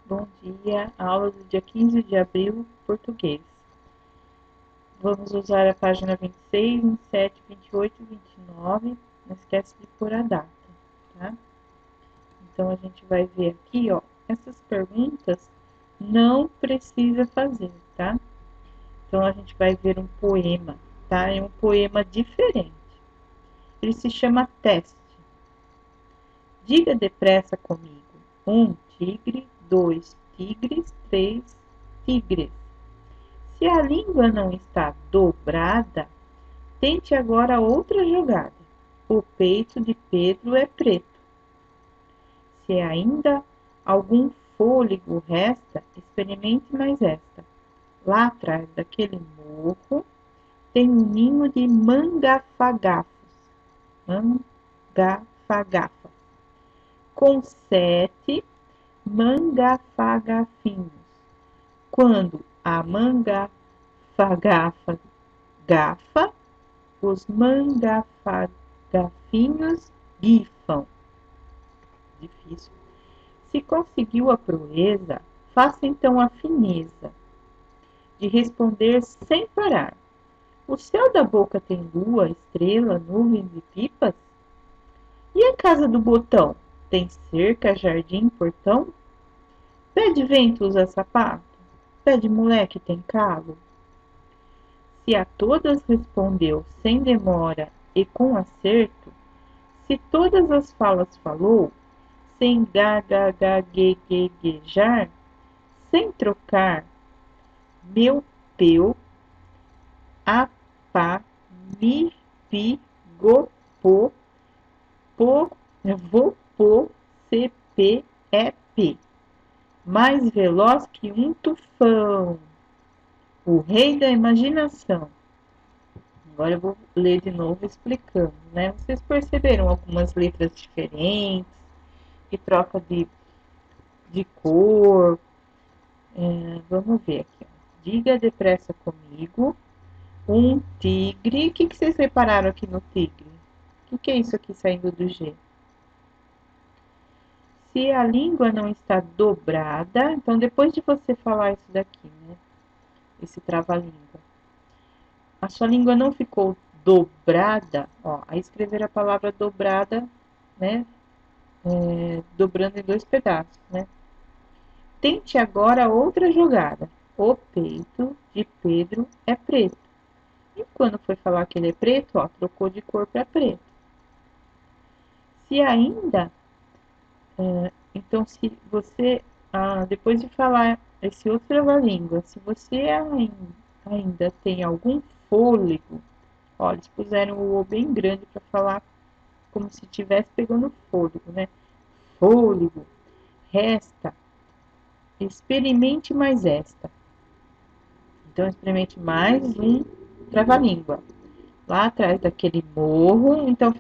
Bom dia, aula do dia 15 de abril, português. Vamos usar a página 26, 27, 28 e 29. Não esquece de pôr a data, tá? Então, a gente vai ver aqui, ó, essas perguntas não precisa fazer, tá? Então, a gente vai ver um poema, tá? É um poema diferente. Ele se chama Teste. Diga depressa comigo. 1 tigre, 2 tigres, 3 tigres. Se a língua não está dobrada, tente agora outra jogada. O peito de Pedro é preto. Se ainda algum fôlego resta, experimente mais esta. Lá atrás daquele morro tem um ninho de mangafagafos. Mangafagafas. Com 7 mangafagafinhos. Quando a mangafagafa gafa, os mangafagafinhos guifam. Difícil. Se conseguiu a proeza, faça então a fineza de responder sem parar. O céu da boca tem lua, estrela, nuvens e pipas? E a casa do botão? Tem cerca, jardim, portão? Pé de vento usa sapato? Pé de moleque tem calo? Se a todas respondeu sem demora e com acerto, se todas as falas falou, sem gagagagueguejar, sem trocar meu, peu, apá, mi, pi, go, po, vou, po, c, p, é, p. Mais veloz que um tufão, o rei da imaginação. Agora eu vou ler de novo explicando, né? Vocês perceberam algumas letras diferentes, que troca de cor. Vamos ver aqui. Ó. Diga depressa comigo. Um tigre. O que vocês repararam aqui no tigre? O que é isso aqui saindo do G? Se a língua não está dobrada, então depois de você falar isso daqui, né? Esse trava-língua. A sua língua não ficou dobrada, ó. Aí escrever a palavra dobrada, né? Dobrando em 2 pedaços, né? Tente agora outra jogada. O peito de Pedro é preto. E quando foi falar que ele é preto, ó, trocou de cor para preto. Se ainda, então se você, depois de falar esse outro trava-língua, se você ainda tem algum fôlego, ó, eles puseram o O bem grande para falar como se estivesse pegando fôlego, né? Fôlego, resta, experimente mais esta. Então, experimente mais um trava-língua. Lá atrás daquele morro, então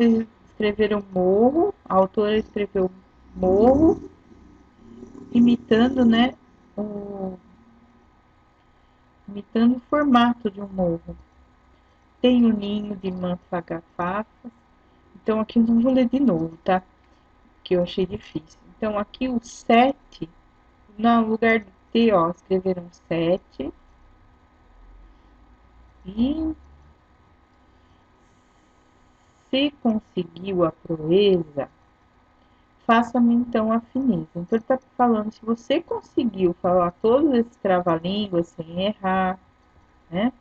escreveram morro, a autora escreveu morro, imitando, né, imitando o formato de um morro. Tem o ninho de mafagafafas. Então, aqui eu não vou ler de novo, tá? Que eu achei difícil. Então, aqui o 7, no lugar do T, ó, escreveram 7. E se conseguiu a proeza, faça-me então a fineza. Então ele está falando, se você conseguiu falar todos esses trava-línguas sem errar, né?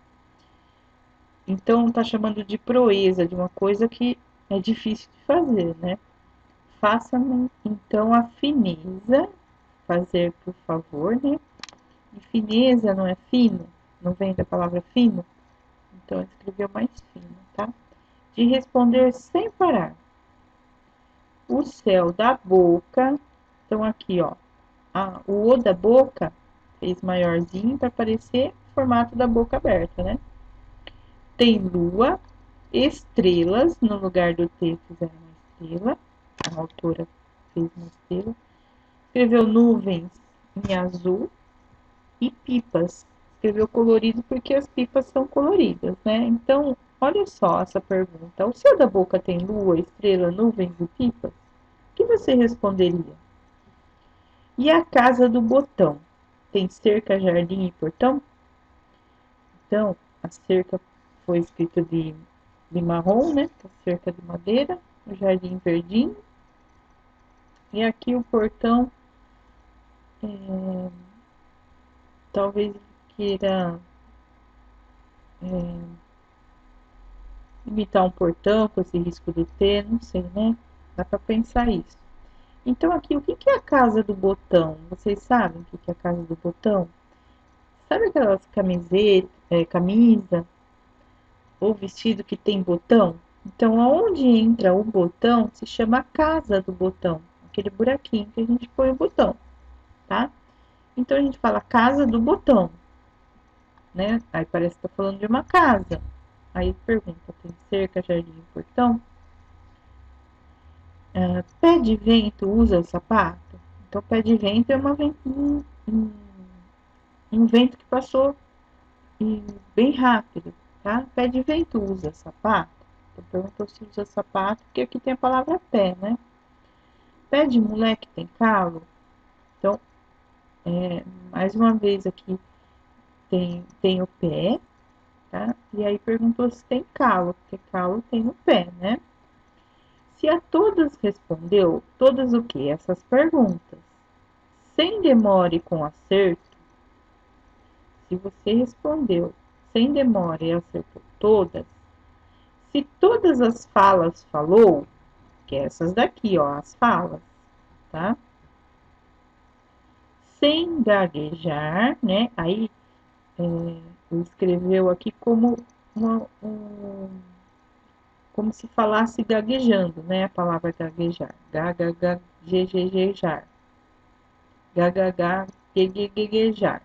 Então está chamando de proeza, de uma coisa que é difícil de fazer, né? Faça-me então a fineza, fazer por favor, né? E fineza não é fino? Não vem da palavra fino? Então escreveu mais fino, tá? De responder sem parar. O céu da boca, então aqui, ó, o O da boca fez maiorzinho para parecer o formato da boca aberta, né? Tem lua, estrelas, no lugar do T fizeram uma estrela, a autora fez uma estrela. Escreveu nuvens em azul e pipas. Escreveu colorido porque as pipas são coloridas, né? Então, olha só essa pergunta. O céu da boca tem lua, estrela, nuvens e pipas? O que você responderia? E a casa do botão? Tem cerca, jardim e portão? Então, a cerca foi escrita de marrom, né? A cerca de madeira, o jardim verdinho. E aqui o portão, talvez queira imitar um portão com esse risco de ter, não sei, né? Dá para pensar isso. Então aqui, o que que é a casa do botão? Vocês sabem o que que é a casa do botão? Sabe aquelas camisetas, camisa ou vestido que tem botão? Então, aonde entra o botão se chama casa do botão, aquele buraquinho que a gente põe o botão, tá? Então a gente fala casa do botão, né? Aí parece que tá falando de uma casa. Aí pergunta, tem cerca, jardim e portão? Pé de vento usa o sapato? Então, pé de vento é um vento que passou bem rápido, tá? Pé de vento usa sapato? Então, perguntou se usa sapato, porque aqui tem a palavra pé, né? Pé de moleque tem calo? Então, mais uma vez aqui tem o pé, tá? E aí perguntou se tem calo, porque calo tem no pé, né? Se a todas respondeu, todas o que? Essas perguntas. Sem demora e com acerto, se você respondeu sem demora e acertou todas, se todas as falas falou, que é essas daqui, ó, as falas, tá? Sem gaguejar, né? Aí escreveu aqui como como se falasse gaguejando, né? A palavra gaguejar. Gagagejar. Gagagá, gegegejar.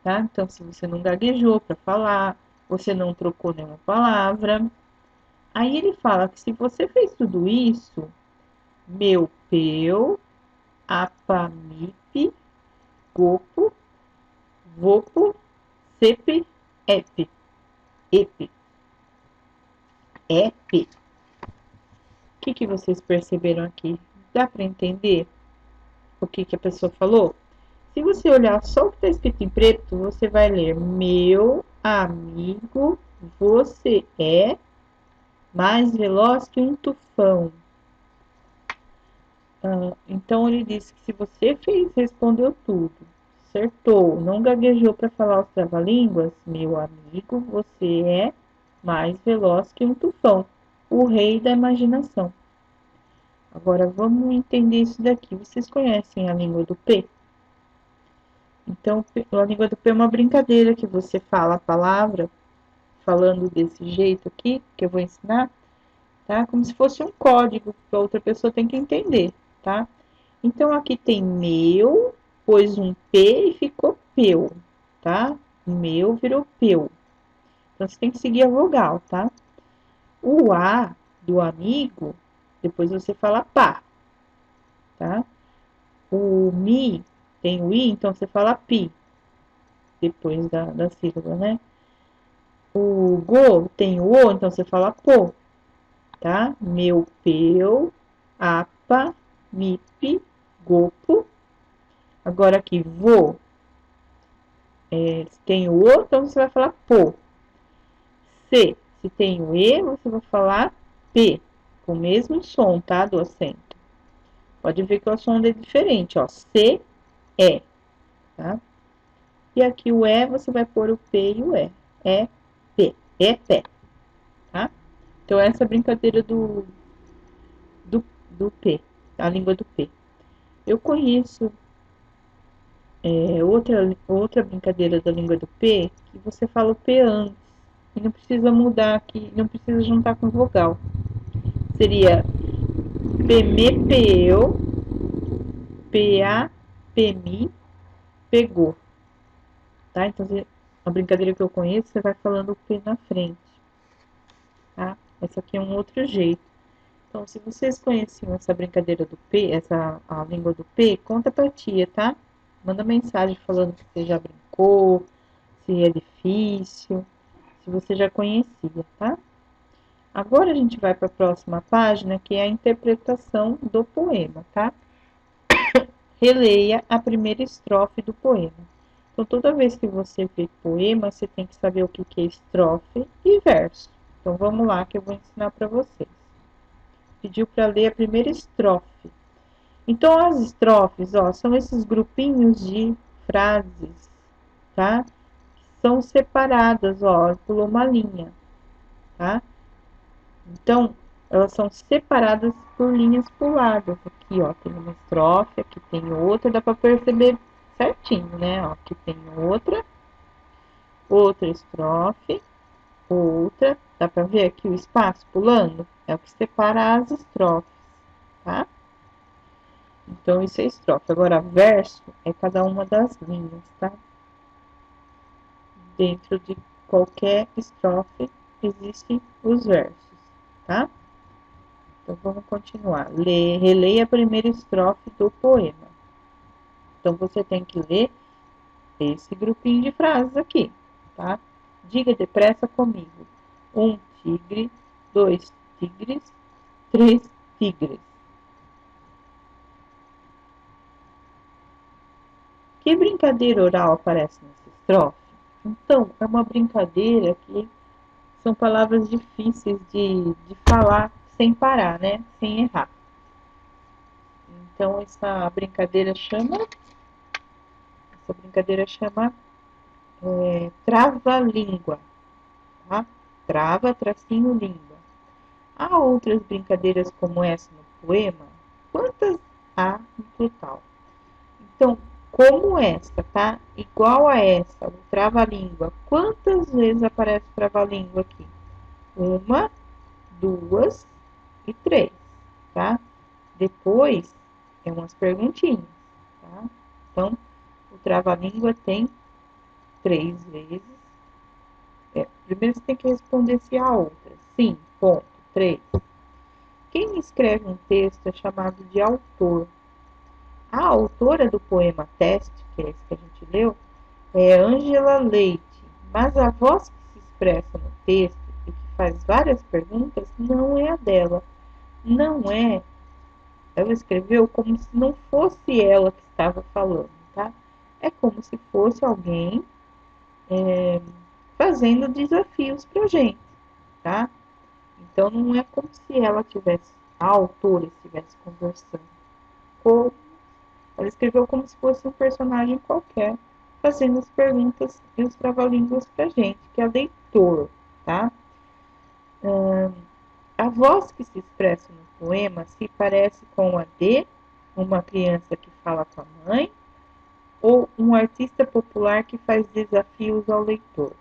Tá? Então, se você não gaguejou para falar, você não trocou nenhuma palavra. Aí ele fala que se você fez tudo isso, meu, peu, apamipe, gopo, vopo, sepe, epe, epe, epe. O que que vocês perceberam aqui? Dá para entender o que que a pessoa falou? Se você olhar só o que está escrito em preto, você vai ler: meu amigo, você é mais veloz que um tufão. Então ele disse que se você respondeu tudo, acertou, não gaguejou para falar os trava-línguas, meu amigo, você é mais veloz que um tufão, o rei da imaginação. Agora vamos entender isso daqui. Vocês conhecem a língua do P? Então, a língua do P é uma brincadeira que você fala a palavra falando desse jeito aqui, que eu vou ensinar, tá? Como se fosse um código que a outra pessoa tem que entender, tá? Então, aqui tem meu, pôs um P e ficou peu, tá? Meu virou peu. Então, você tem que seguir a vogal, tá? O A do amigo, depois você fala pá, tá? O mi tem o i, então você fala pi, depois da sílaba, né? O go tem o o, então você fala pô, tá? Meu, peu, apa, mipe, gopo. Agora aqui, vô, se tem o o, então você vai falar pô. Se tem o e, você vai falar p, com o mesmo som, tá? Do acento. Pode ver que o som é diferente, ó. C, é, tá? E aqui o E, você vai pôr o P e o E. É P. É pé, tá? Então, essa é a brincadeira do P, a língua do P. Eu conheço outra brincadeira da língua do P, que você fala o P antes. E não precisa mudar aqui, não precisa juntar com vogal. Seria PME, PEU, PA, PMI, pegou. Tá? Então, a brincadeira que eu conheço, você vai falando o P na frente. Tá? Essa aqui é um outro jeito. Então, se vocês conheciam essa brincadeira do P, a língua do P, conta pra tia, tá? Manda mensagem falando que você já brincou, se é difícil, se você já conhecia, tá? Agora a gente vai para a próxima página, que é a interpretação do poema, tá? releia a primeira estrofe do poema. Então, toda vez que você vê poema, você tem que saber o que é estrofe e verso. Então, vamos lá que eu vou ensinar para vocês. Pediu para ler a primeira estrofe. Então, as estrofes, ó, são esses grupinhos de frases, tá? São separadas, ó, pulou uma linha, tá? Então, elas são separadas por linhas puladas. Aqui, ó, tem uma estrofe, aqui tem outra, dá para perceber certinho, né? Ó, aqui tem outra estrofe, outra, dá para ver aqui o espaço pulando? É o que separa as estrofes, tá? Então, isso é estrofe. Agora, verso é cada uma das linhas, tá? Dentro de qualquer estrofe existem os versos, tá? Então, vamos continuar. Releia a primeira estrofe do poema. Então, você tem que ler esse grupinho de frases aqui, tá? Diga depressa comigo. 1 tigre, 2 tigres, 3 tigres. Que brincadeira oral aparece nessa estrofe? Então, é uma brincadeira que são palavras difíceis de falar sem parar, né? Sem errar. Então, essa brincadeira chama trava-língua, tá? Trava, tracinho, língua. Há outras brincadeiras como essa no poema? Quantas há no total? Então, como essa, tá? Igual a essa, o trava-língua. Quantas vezes aparece o trava-língua aqui? 1, 2 e 3, tá? Depois, tem umas perguntinhas, tá? Então, o trava-língua tem 3 vezes. Primeiro você tem que responder se há outra. Sim, ponto. 3. Quem escreve um texto é chamado de autor. A autora do poema Teste, que é esse que a gente leu, é Ângela Leite, mas a voz que se expressa no texto e que faz várias perguntas não é a dela. Não é. Ela escreveu como se não fosse ela que estava falando, tá? É como se fosse alguém fazendo desafios pra gente, tá? Então não é como se ela tivesse, a autora estivesse conversando. Ela escreveu como se fosse um personagem qualquer, fazendo as perguntas e os trava-línguas pra gente, que é o leitor, tá? A voz que se expressa no poema se parece com a de uma criança que fala com a mãe ou um artista popular que faz desafios ao leitor.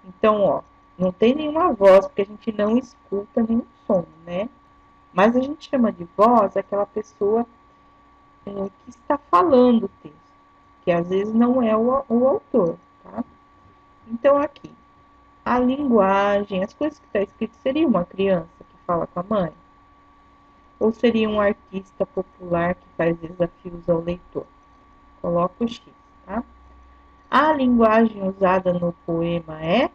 Então, ó, não tem nenhuma voz, porque a gente não escuta nenhum som, né? Mas a gente chama de voz aquela pessoa que está falando o texto, que às vezes não é o autor, tá? Então, aqui, a linguagem, as coisas que está escrito, seria uma criança que fala com a mãe? Ou seria um artista popular que faz desafios ao leitor? Coloca o X, tá? A linguagem usada no poema é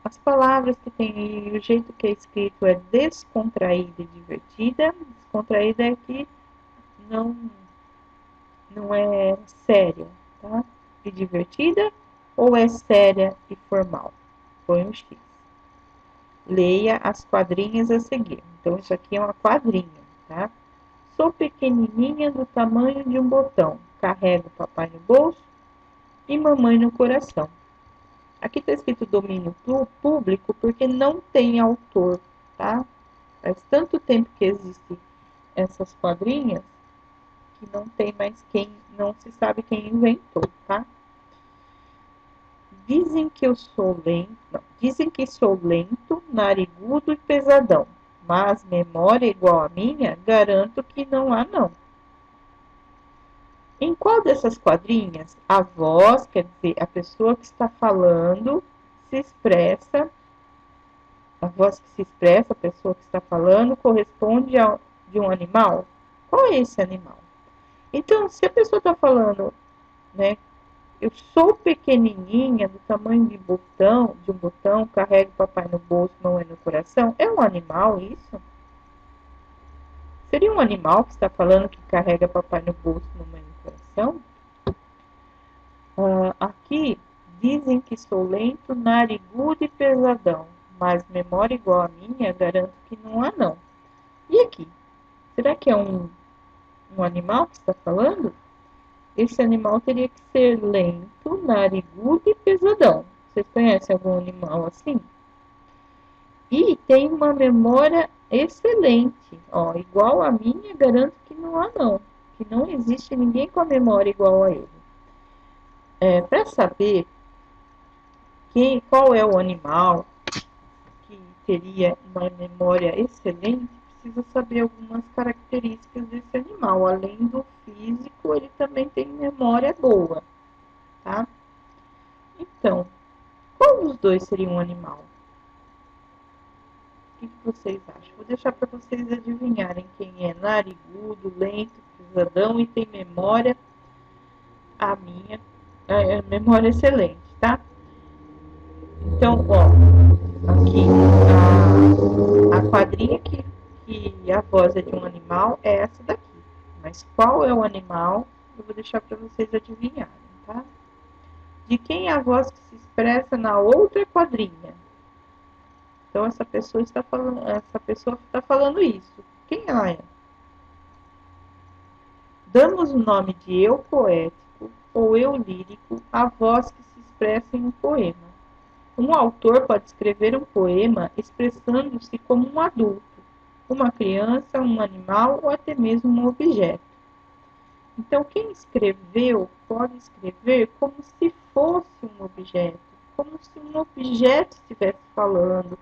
as palavras que tem e o jeito que é escrito é descontraída e divertida. Descontraída é que não, não é séria, tá? E divertida, ou é séria e formal? Põe um X. Leia as quadrinhas a seguir. Então, isso aqui é uma quadrinha, tá? Sou pequenininha do tamanho de um botão. Carrego papai no bolso e mamãe no coração. Aqui está escrito domínio público porque não tem autor, tá? Faz tanto tempo que existem essas quadrinhas que não tem mais quem, não se sabe quem inventou, tá? Dizem que eu sou lento, não, dizem que sou lento, narigudo e pesadão, mas memória igual a minha, garanto que não há não. Em qual dessas quadrinhas a voz, quer dizer, a pessoa que está falando, se expressa, a voz que se expressa, a pessoa que está falando, corresponde a de um animal? Qual é esse animal? Então, se a pessoa está falando, né, eu sou pequenininha, do tamanho de um botão, carrego papai no bolso, não é no coração, é um animal isso? Seria um animal que está falando que carrega papai no bolso, no meio do coração? Aqui dizem que sou lento, narigudo e pesadão, mas memória igual a minha, garanto que não há não. E aqui? Será que é um animal que está falando? Esse animal teria que ser lento, narigudo e pesadão. Vocês conhecem algum animal assim? E tem uma memória excelente. Ó, igual a minha, garanto que não há não. Que não existe ninguém com a memória igual a ele. Para saber qual é o animal que teria uma memória excelente, precisa saber algumas características desse animal. Além do físico, ele também tem memória boa, tá? Então, qual dos dois seria um animal? O que vocês acham? Vou deixar para vocês adivinharem quem é narigudo, lento, pesadão e tem memória. A minha memória excelente, tá? Então, ó, aqui a quadrinha que a voz é de um animal é essa daqui. Mas qual é o animal? Eu vou deixar para vocês adivinharem, tá? De quem é a voz que se expressa na outra quadrinha? Então essa pessoa está falando isso. Quem ela é? Damos o nome de eu poético ou eu lírico à voz que se expressa em um poema. Um autor pode escrever um poema expressando-se como um adulto, uma criança, um animal ou até mesmo um objeto. Então, quem escreveu pode escrever como se fosse um objeto, como se um objeto estivesse falando,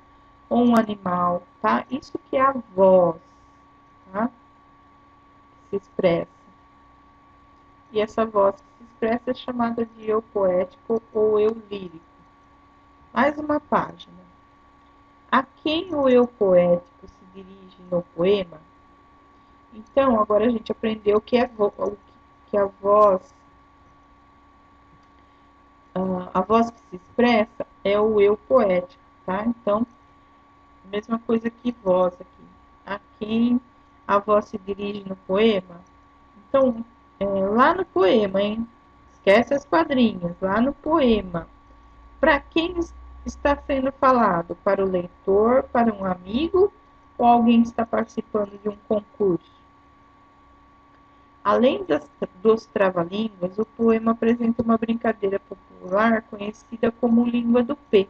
ou um animal, tá? Isso que é a voz, tá? Que se expressa. E essa voz que se expressa é chamada de eu poético ou eu lírico. Mais uma página. A quem o eu poético se dirige no poema? Então, agora a gente aprendeu que a voz que se expressa é o eu poético, tá? Então, mesma coisa que voz aqui. A quem a voz se dirige no poema? Então, lá no poema, hein? Esquece as quadrinhas. Lá no poema, para quem está sendo falado? Para o leitor, para um amigo ou alguém que está participando de um concurso? Além dos trava-línguas, o poema apresenta uma brincadeira popular conhecida como língua do P.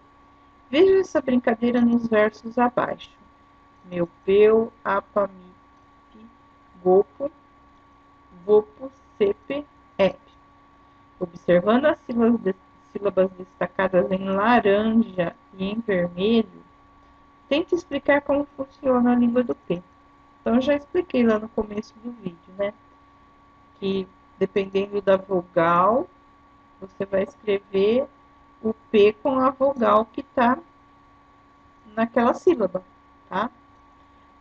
Veja essa brincadeira nos versos abaixo. Meu peu, apa, mipi, gopo, vopo, sepe, ep. Observando as sílabas destacadas em laranja e em vermelho, tente explicar como funciona a língua do P. Então, eu já expliquei lá no começo do vídeo, né? Que dependendo da vogal, você vai escrever o P com a vogal que está naquela sílaba, tá?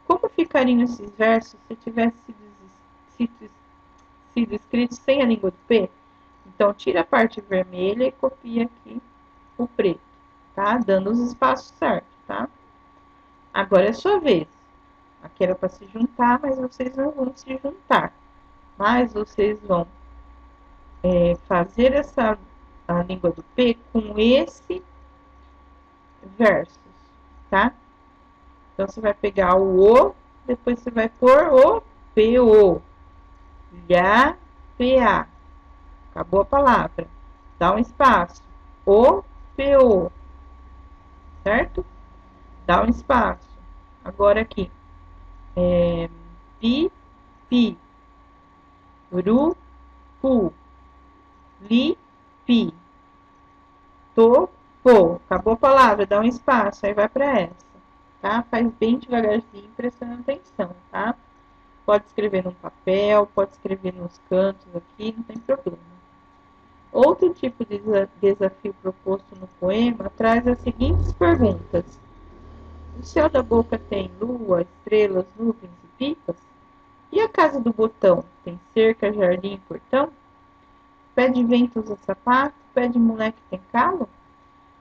Como ficariam esses versos se tivesse sido escritos sem a língua do P? Então, tira a parte vermelha e copia aqui o preto, tá? Dando os espaços certos, tá? Agora é sua vez. Aqui era para se juntar, mas vocês não vão se juntar. Mas vocês vão fazer a língua do P com esse versos, tá? Então, você vai pegar o, depois você vai pôr o P-O. Lha, P-A. Acabou a palavra. Dá um espaço. O, P-O. Certo? Dá um espaço. Agora aqui. Pi, pi. Ru, pu. Li, pi. To, po. Acabou a palavra. Dá um espaço. Aí vai para essa. Tá? Faz bem devagarzinho, prestando atenção, tá? Pode escrever num papel, pode escrever nos cantos aqui, não tem problema. Outro tipo de desafio proposto no poema traz as seguintes perguntas. O céu da boca tem lua, estrelas, nuvens e pipas? E a casa do botão tem cerca, jardim e portão? Pé de vento usa sapato, pé de moleque tem calo?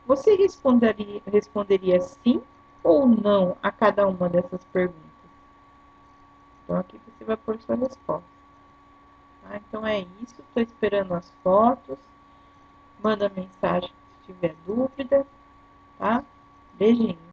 Você responderia sim ou não a cada uma dessas perguntas? Então, aqui você vai pôr sua resposta. Tá? Então, é isso. Estou esperando as fotos. Manda mensagem se tiver dúvida, tá? Beijinho.